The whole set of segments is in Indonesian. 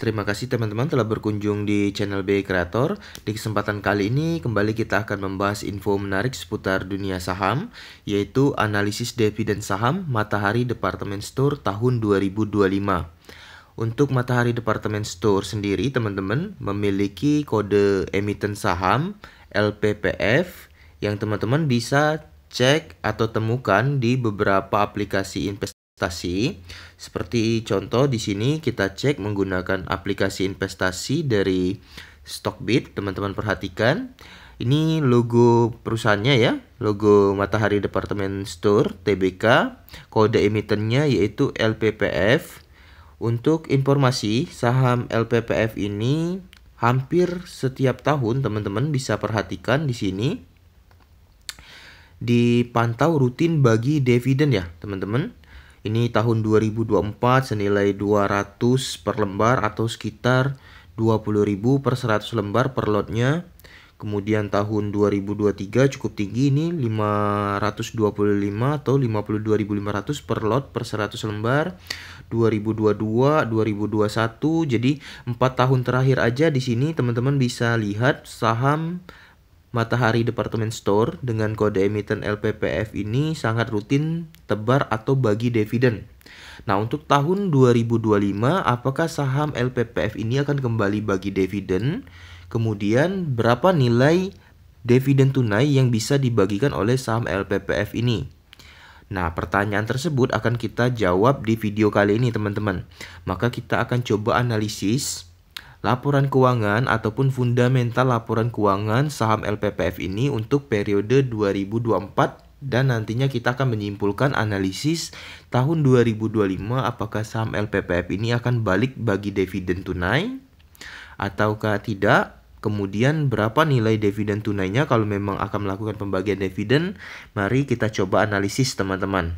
Terima kasih teman-teman telah berkunjung di channel BI Creator. Di kesempatan kali ini kembali kita akan membahas info menarik seputar dunia saham, yaitu analisis dividen saham Matahari Department Store tahun 2025. Untuk Matahari Department Store sendiri teman-teman memiliki kode emiten saham LPPF yang teman-teman bisa cek atau temukan di beberapa aplikasi investasi. Seperti contoh di sini kita cek menggunakan aplikasi investasi dari Stockbit. Teman-teman perhatikan, ini logo perusahaannya ya, logo Matahari Department Store Tbk, kode emitennya yaitu LPPF. Untuk informasi, saham LPPF ini hampir setiap tahun teman-teman bisa perhatikan di sini dipantau rutin bagi dividen ya teman-teman. Ini tahun 2024 senilai 200 per lembar atau sekitar 20.000 per 100 lembar per lotnya. Kemudian tahun 2023 cukup tinggi, ini 525 atau 52.500 per lot per 100 lembar. 2022, 2021. Jadi 4 tahun terakhir aja di sini teman-teman bisa lihat saham Matahari Department Store dengan kode emiten LPPF ini sangat rutin tebar atau bagi dividen. Nah, untuk tahun 2025, apakah saham LPPF ini akan kembali bagi dividen? Kemudian, berapa nilai dividen tunai yang bisa dibagikan oleh saham LPPF ini? Nah, pertanyaan tersebut akan kita jawab di video kali ini, teman-teman. Maka kita akan coba analisis laporan keuangan ataupun fundamental laporan keuangan saham LPPF ini untuk periode 2024 dan nantinya kita akan menyimpulkan analisis tahun 2025 apakah saham LPPF ini akan balik bagi dividen tunai ataukah tidak. Kemudian berapa nilai dividen tunainya kalau memang akan melakukan pembagian dividen. Mari kita coba analisis teman-teman.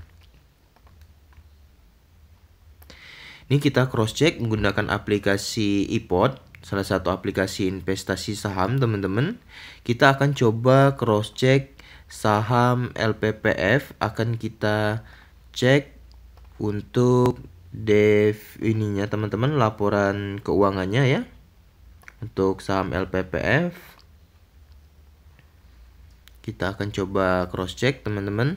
Ini kita cross check menggunakan aplikasi iPod, salah satu aplikasi investasi saham teman-teman. Kita akan coba cross check saham LPPF, akan kita cek untuk ininya teman-teman, laporan keuangannya ya. Untuk saham LPPF kita akan coba cross check teman-teman.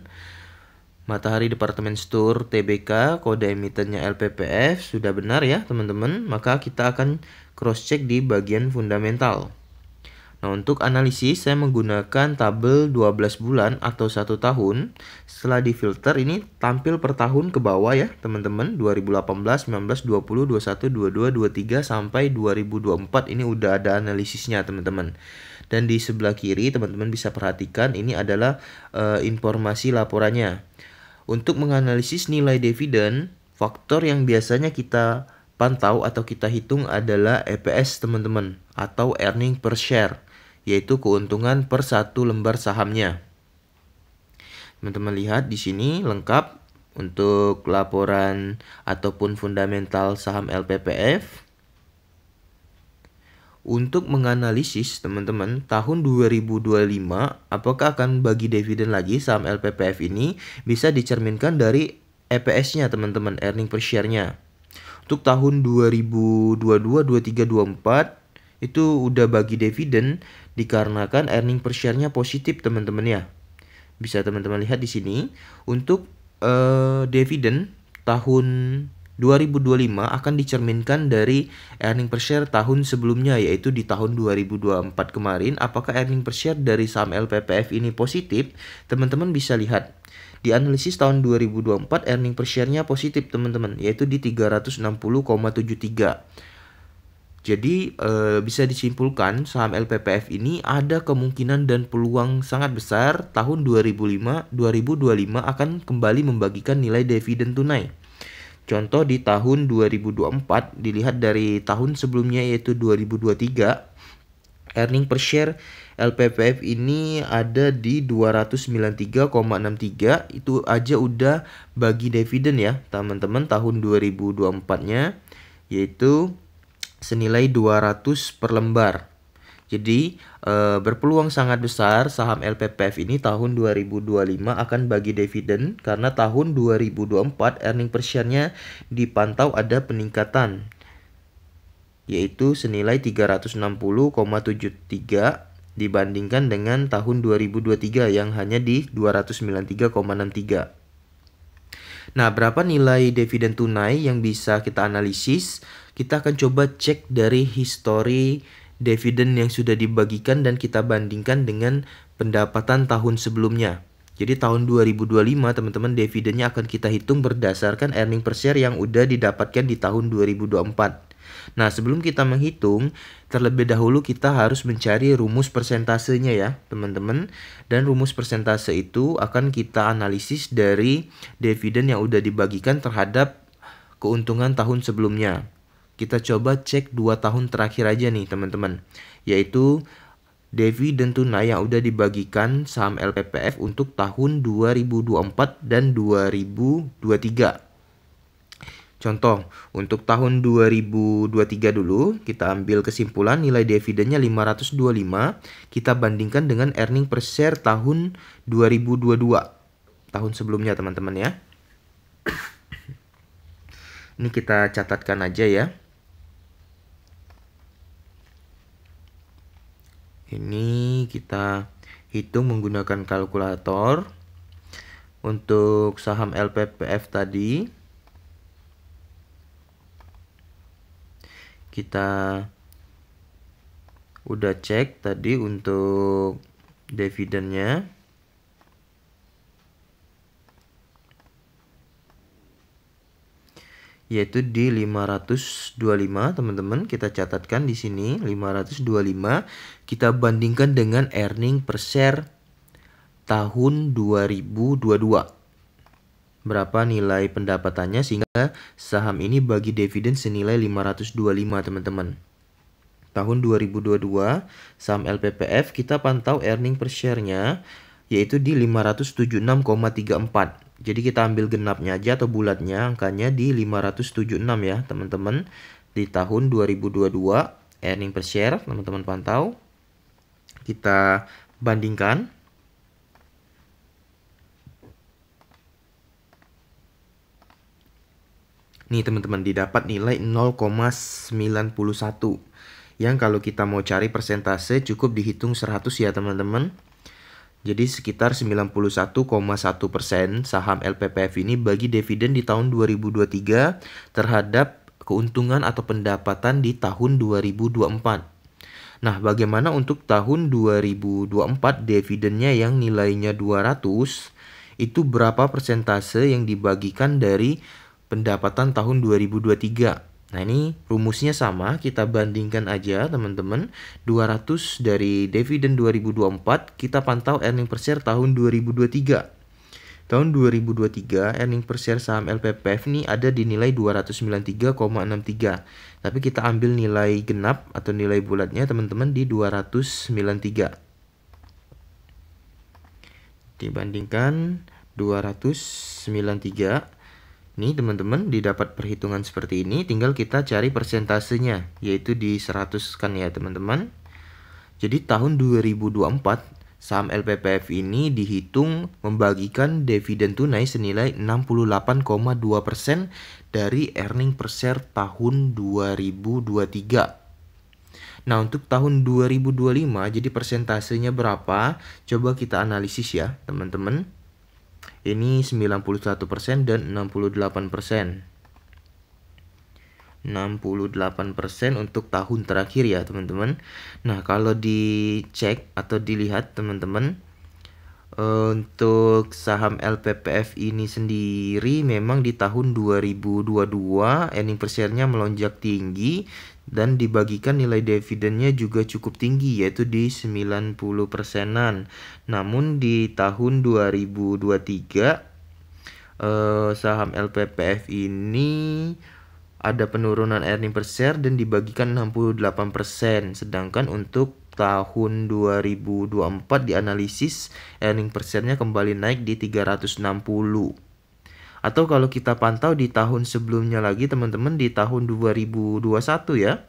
Matahari Department Store Tbk, kode emitennya LPPF sudah benar ya teman-teman. Maka kita akan cross check di bagian fundamental. Nah, untuk analisis saya menggunakan tabel 12 bulan atau 1 tahun. Setelah difilter ini tampil per tahun ke bawah ya teman-teman. 2018, 19, 20, 21, 22, 23 sampai 2024 ini udah ada analisisnya teman-teman. Dan di sebelah kiri teman-teman bisa perhatikan ini adalah informasi laporannya. Untuk menganalisis nilai dividen, faktor yang biasanya kita pantau atau kita hitung adalah EPS teman-teman, atau earning per share, yaitu keuntungan per 1 lembar sahamnya. Teman-teman lihat di sini lengkap untuk laporan ataupun fundamental saham LPPF. Untuk menganalisis teman-teman tahun 2025 apakah akan bagi dividen lagi saham LPPF ini bisa dicerminkan dari EPS-nya teman-teman, earning per share-nya. Untuk tahun 2022, 23, 24 itu udah bagi dividen dikarenakan earning per share-nya positif teman-teman ya. Bisa teman-teman lihat di sini untuk dividen tahun 2025 akan dicerminkan dari earning per share tahun sebelumnya, yaitu di tahun 2024 kemarin. Apakah earning per share dari saham LPPF ini positif? Teman-teman bisa lihat di analisis tahun 2024 earning per share-nya positif teman-teman, yaitu di 360,73. Jadi bisa disimpulkan saham LPPF ini ada kemungkinan dan peluang sangat besar tahun 2025 akan kembali membagikan nilai dividen tunai. Contoh di tahun 2024 dilihat dari tahun sebelumnya yaitu 2023, earning per share LPPF ini ada di 293,63. Itu aja udah bagi dividen ya teman-teman tahun 2024-nya, yaitu senilai 200 per lembar. Jadi berpeluang sangat besar saham LPPF ini tahun 2025 akan bagi dividen karena tahun 2024 earning per share-nya dipantau ada peningkatan. yaitu senilai 360,73 dibandingkan dengan tahun 2023 yang hanya di 293,63. Nah, berapa nilai dividen tunai yang bisa kita analisis? Kita akan coba cek dari histori dividen yang sudah dibagikan dan kita bandingkan dengan pendapatan tahun sebelumnya. Jadi tahun 2025 teman-teman dividennya akan kita hitung berdasarkan earning per share yang udah didapatkan di tahun 2024. Nah, sebelum kita menghitung, terlebih dahulu kita harus mencari rumus persentasenya ya, teman-teman. Dan rumus persentase itu akan kita analisis dari dividen yang udah dibagikan terhadap keuntungan tahun sebelumnya. Kita coba cek 2 tahun terakhir aja nih, teman-teman. Yaitu dividen tunai yang udah dibagikan saham LPPF untuk tahun 2024 dan 2023. Contoh, untuk tahun 2023 dulu, kita ambil kesimpulan nilai dividennya 525, kita bandingkan dengan earning per share tahun 2022. Tahun sebelumnya teman-teman ya. Ini kita catatkan aja ya. Ini kita hitung menggunakan kalkulator. Untuk saham LPPF tadi, kita udah cek tadi untuk dividennya. Yaitu di 525 teman-teman, kita catatkan di sini 525, kita bandingkan dengan earning per share tahun 2022. Berapa nilai pendapatannya sehingga saham ini bagi dividen senilai 525 teman-teman. Tahun 2022 saham LPPF kita pantau earning per share-nya yaitu di 576,34. Jadi kita ambil genapnya aja atau bulatnya, angkanya di 576 ya teman-teman. Di tahun 2022 earning per share teman-teman pantau. Kita bandingkan. Nih teman-teman, didapat nilai 0,91. Yang kalau kita mau cari persentase cukup dihitung 100 ya teman-teman. Jadi sekitar 91,1% saham LPPF ini bagi dividen di tahun 2023 terhadap keuntungan atau pendapatan di tahun 2024. Nah, bagaimana untuk tahun 2024 dividennya yang nilainya 200? Itu berapa persentase yang dibagikan dari pendapatan tahun 2023? Nah, ini rumusnya sama, kita bandingkan aja teman-teman. 200 dari dividen 2024, kita pantau earning per share tahun 2023. Tahun 2023 earning per share saham LPPF ini ada di nilai 293,63. Tapi kita ambil nilai genap atau nilai bulatnya teman-teman di 293. Dibandingkan 293. Nih teman-teman, didapat perhitungan seperti ini, tinggal kita cari persentasenya, yaitu di 100 kan ya teman-teman. Jadi tahun 2024, saham LPPF ini dihitung membagikan dividen tunai senilai 68,2% dari earning per share tahun 2023. Nah, untuk tahun 2025, jadi persentasenya berapa? Coba kita analisis ya teman-teman. Ini 91% dan 68%. 68% untuk tahun terakhir ya teman-teman. Nah, kalau dicek atau dilihat teman-teman, untuk saham LPPF ini sendiri memang di tahun 2022 earning per share-nya melonjak tinggi dan dibagikan nilai dividennya juga cukup tinggi yaitu di 90%-an. Namun di tahun 2023 saham LPPF ini ada penurunan earning per share dan dibagikan 68%. Sedangkan untuk tahun 2024 dianalisis earning per share-nya kembali naik di 360. Atau kalau kita pantau di tahun sebelumnya lagi teman-teman, di tahun 2021 ya,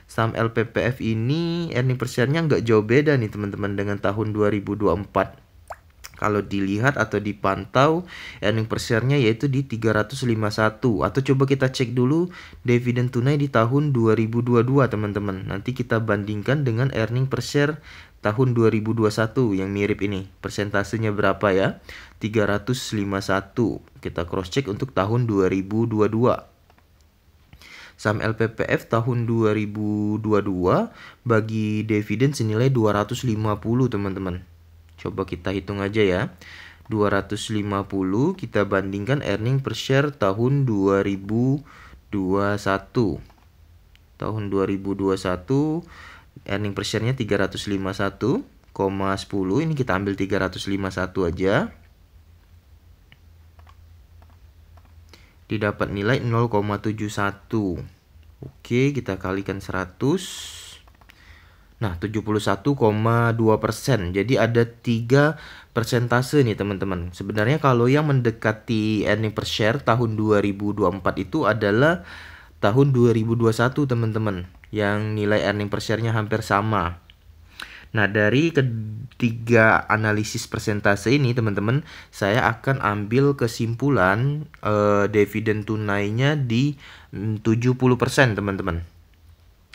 saham LPPF ini earning per share-nya nggak jauh beda nih teman-teman dengan tahun 2024. Kalau dilihat atau dipantau earning per share-nya yaitu di 351. Atau coba kita cek dulu dividen tunai di tahun 2022 teman-teman. Nanti kita bandingkan dengan earning per share tahun 2021 yang mirip ini. Persentasenya berapa ya? 351. Kita cross check untuk tahun 2022. Saham LPPF tahun 2022 bagi dividen senilai 250 teman-teman. Coba kita hitung aja ya. 250 kita bandingkan earning per share tahun 2021. Tahun 2021 earning per share-nya 351,10. Ini kita ambil 351 aja. Didapat nilai 0,71. Oke, kita kalikan 100. Nah, 71,2%. Jadi ada 3 persentase nih teman-teman. Sebenarnya kalau yang mendekati earning per share tahun 2024 itu adalah tahun 2021 teman-teman. Yang nilai earning per share-nya hampir sama. Nah, dari ketiga analisis persentase ini teman-teman, saya akan ambil kesimpulan dividen tunainya di 70% teman-teman.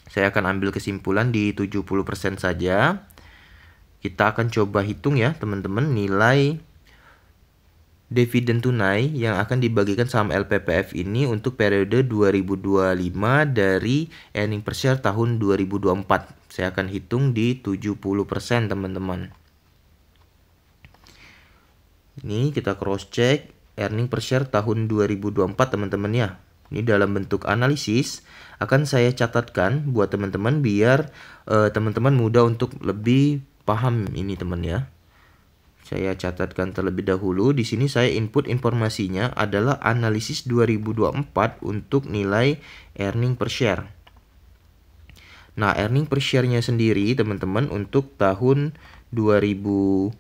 Saya akan ambil kesimpulan di 70% saja. Kita akan coba hitung ya teman-teman nilai dividen tunai yang akan dibagikan saham LPPF ini untuk periode 2025 dari earning per share tahun 2024. Saya akan hitung di 70% teman-teman. Ini kita cross check earning per share tahun 2024 teman-teman ya. Ini dalam bentuk analisis akan saya catatkan buat teman-teman biar teman-teman mudah untuk lebih paham ini teman ya. Saya catatkan terlebih dahulu. Di sini saya input informasinya adalah analisis 2024 untuk nilai earning per share. Nah, earning per share-nya sendiri teman-teman untuk tahun 2024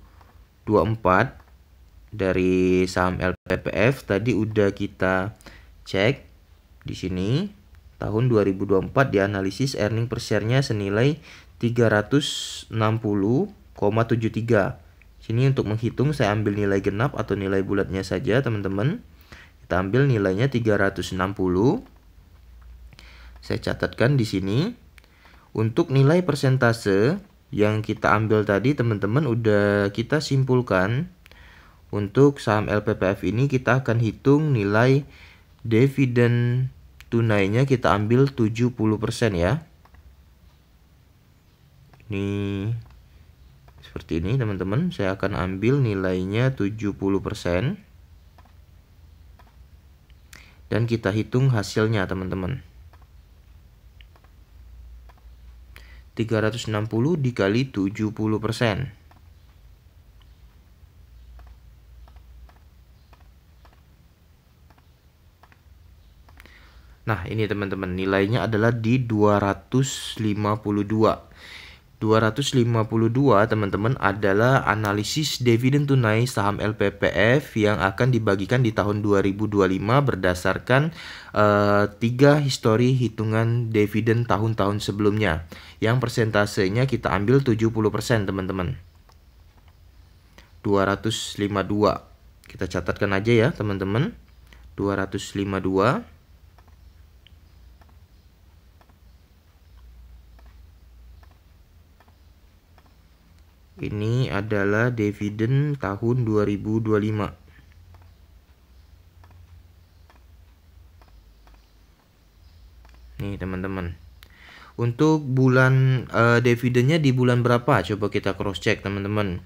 dari saham LPPF tadi udah kita cek di sini. Tahun 2024 dianalisis earning per share-nya senilai 360,73. Sini untuk menghitung saya ambil nilai genap atau nilai bulatnya saja teman-teman. Kita ambil nilainya 360. Saya catatkan di sini. Untuk nilai persentase yang kita ambil tadi teman-teman udah kita simpulkan. Untuk saham LPPF ini kita akan hitung nilai dividen tunainya kita ambil 70% ya. Ini seperti ini teman-teman. Saya akan ambil nilainya 70%. Dan kita hitung hasilnya teman-teman. 360 dikali 70%. Nah, ini teman-teman nilainya adalah di 252. 252 teman-teman adalah analisis dividen tunai saham LPPF yang akan dibagikan di tahun 2025 berdasarkan 3 histori hitungan dividen tahun-tahun sebelumnya. Yang persentasenya kita ambil 70% teman-teman. 252. Kita catatkan aja ya teman-teman. 252. Ini adalah dividen tahun 2025. Nih teman-teman. Untuk bulan dividennya di bulan berapa? Coba kita cross check teman-teman.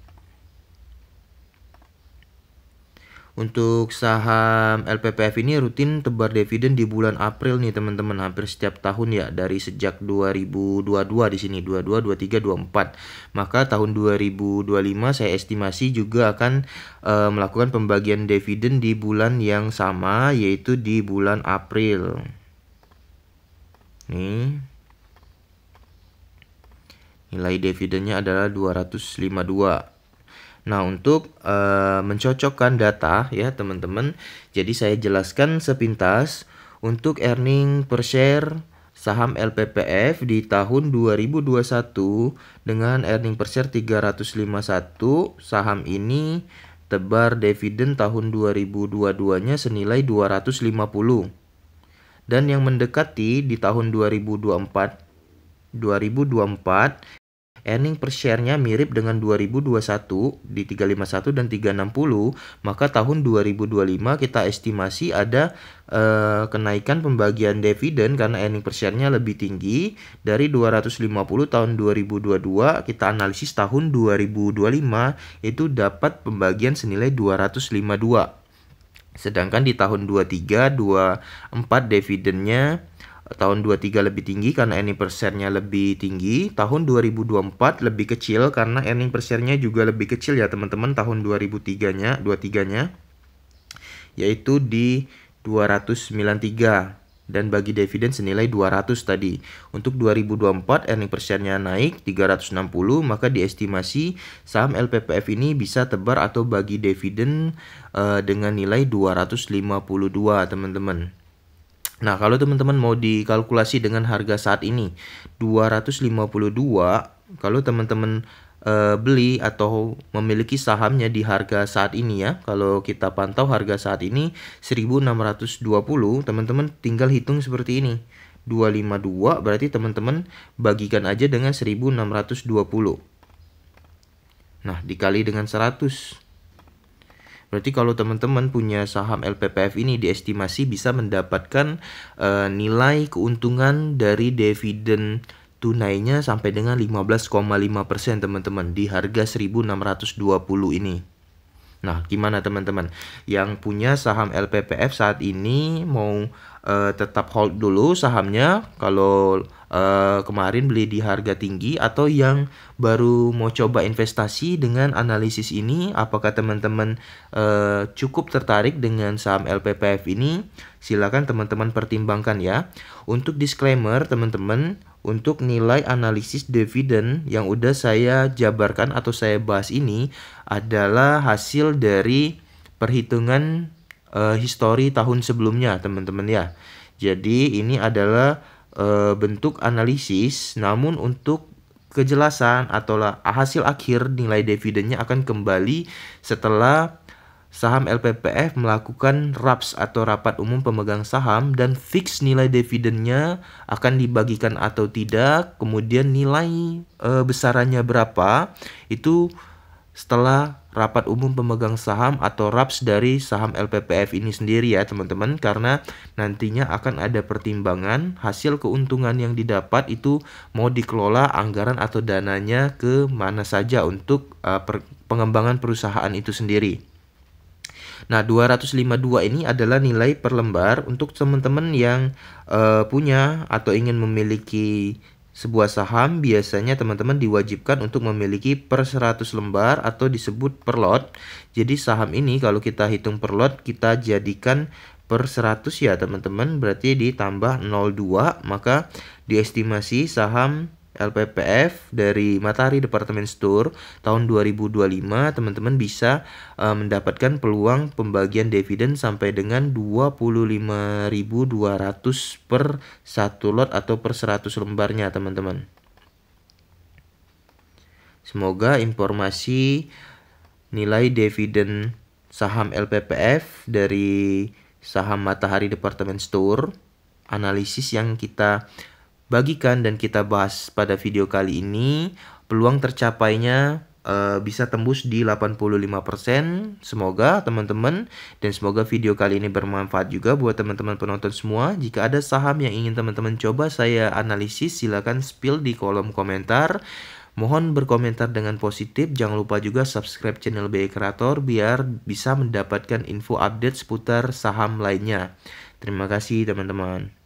Untuk saham LPPF ini rutin tebar dividen di bulan April nih teman-teman, hampir setiap tahun ya, dari sejak 2022 di sini 22, 23, 24. Maka tahun 2025 saya estimasi juga akan melakukan pembagian dividen di bulan yang sama, yaitu di bulan April. Nih. Nilai dividennya adalah 252. Nah, untuk mencocokkan data ya teman-teman, jadi saya jelaskan sepintas untuk earning per share saham LPPF di tahun 2021 dengan earning per share 351. Saham ini tebar dividen tahun 2022-nya senilai 250. Dan yang mendekati di tahun 2024 earning per share-nya mirip dengan 2021 di 351 dan 360, maka tahun 2025 kita estimasi ada kenaikan pembagian dividen karena earning per share-nya lebih tinggi dari 250 tahun 2022, kita analisis tahun 2025 itu dapat pembagian senilai 252. Sedangkan di tahun 23, 24 dividennya tahun 23 lebih tinggi karena earning per share-nya lebih tinggi. Tahun 2024 lebih kecil karena earning per share-nya juga lebih kecil ya teman-teman tahun 23-nya yaitu di 293 dan bagi dividen senilai 200 tadi. Untuk 2024 earning per share-nya naik 360, maka diestimasi saham LPPF ini bisa tebar atau bagi dividen dengan nilai 252 teman-teman. Nah, kalau teman-teman mau dikalkulasi dengan harga saat ini 252, kalau teman-teman beli atau memiliki sahamnya di harga saat ini ya, kalau kita pantau harga saat ini 1620, teman-teman tinggal hitung seperti ini. 252 berarti teman-teman bagikan aja dengan 1620. Nah, dikali dengan 100. Berarti kalau teman-teman punya saham LPPF ini diestimasi bisa mendapatkan nilai keuntungan dari dividen tunainya sampai dengan 15,5% teman-teman di harga 1620 ini. Nah, gimana teman-teman yang punya saham LPPF saat ini mau tetap hold dulu sahamnya kalau kemarin beli di harga tinggi, atau yang baru mau coba investasi dengan analisis ini, apakah teman-teman cukup tertarik dengan saham LPPF ini? Silakan teman-teman pertimbangkan ya. Untuk disclaimer teman-teman, untuk nilai analisis dividen yang udah saya jabarkan atau saya bahas ini adalah hasil dari perhitungan histori tahun sebelumnya teman-teman ya. Jadi ini adalah bentuk analisis, namun untuk kejelasan atau hasil akhir nilai dividennya akan kembali setelah saham LPPF melakukan RAPS atau rapat umum pemegang saham, dan fix nilai dividennya akan dibagikan atau tidak, kemudian nilai besarannya berapa itu setelah rapat umum pemegang saham atau RAPS dari saham LPPF ini sendiri ya teman-teman, karena nantinya akan ada pertimbangan hasil keuntungan yang didapat itu mau dikelola anggaran atau dananya ke mana saja untuk pengembangan perusahaan itu sendiri. Nah, 252 ini adalah nilai per lembar untuk teman-teman yang punya atau ingin memiliki sebuah saham. Biasanya teman-teman diwajibkan untuk memiliki per 100 lembar atau disebut per lot. Jadi saham ini kalau kita hitung per lot kita jadikan per 100 ya teman-teman, berarti ditambah 02, maka diestimasi saham LPPF dari Matahari Department Store tahun 2025 teman-teman bisa mendapatkan peluang pembagian dividen sampai dengan 25.200 per satu lot atau per 100 lembarnya teman-teman. Semoga informasi nilai dividen saham LPPF dari saham Matahari Department Store, analisis yang kita bagikan dan kita bahas pada video kali ini, peluang tercapainya bisa tembus di 85%. Semoga teman-teman, dan semoga video kali ini bermanfaat juga buat teman-teman penonton semua. Jika ada saham yang ingin teman-teman coba saya analisis, silakan spill di kolom komentar. Mohon berkomentar dengan positif. Jangan lupa juga subscribe channel BI Creator biar bisa mendapatkan info update seputar saham lainnya. Terima kasih teman-teman.